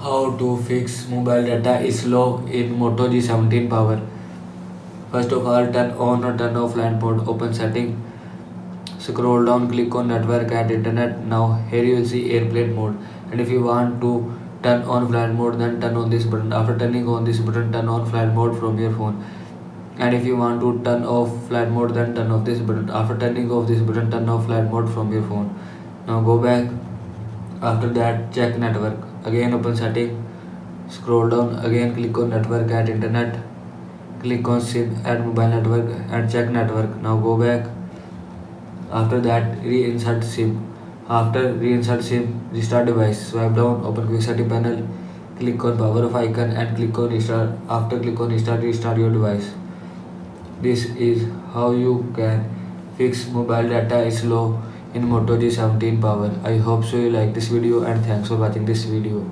How to fix mobile data is slow in Moto G17 power. First of all, turn on or turn off land mode. Open setting. Scroll down, click on network and internet. Now here you will see airplane mode. And if you want to turn on flight mode, then turn on this button. After turning on this button, turn on flight mode from your phone. And if you want to turn off flight mode, then turn off this button. After turning off this button, turn off flight mode from your phone. Now go back. After that, check network. Again open setting. Scroll down. Again click on network and internet. Click on SIM and mobile network and check network. Now go back. After that, reinsert SIM. After reinsert SIM, restart device. Swipe down, open quick setting panel. Click on power off icon and click on restart. After click on restart your device. This is how you can fix mobile data is slow in Moto G17 power. I hope so you like this video and thanks for watching this video.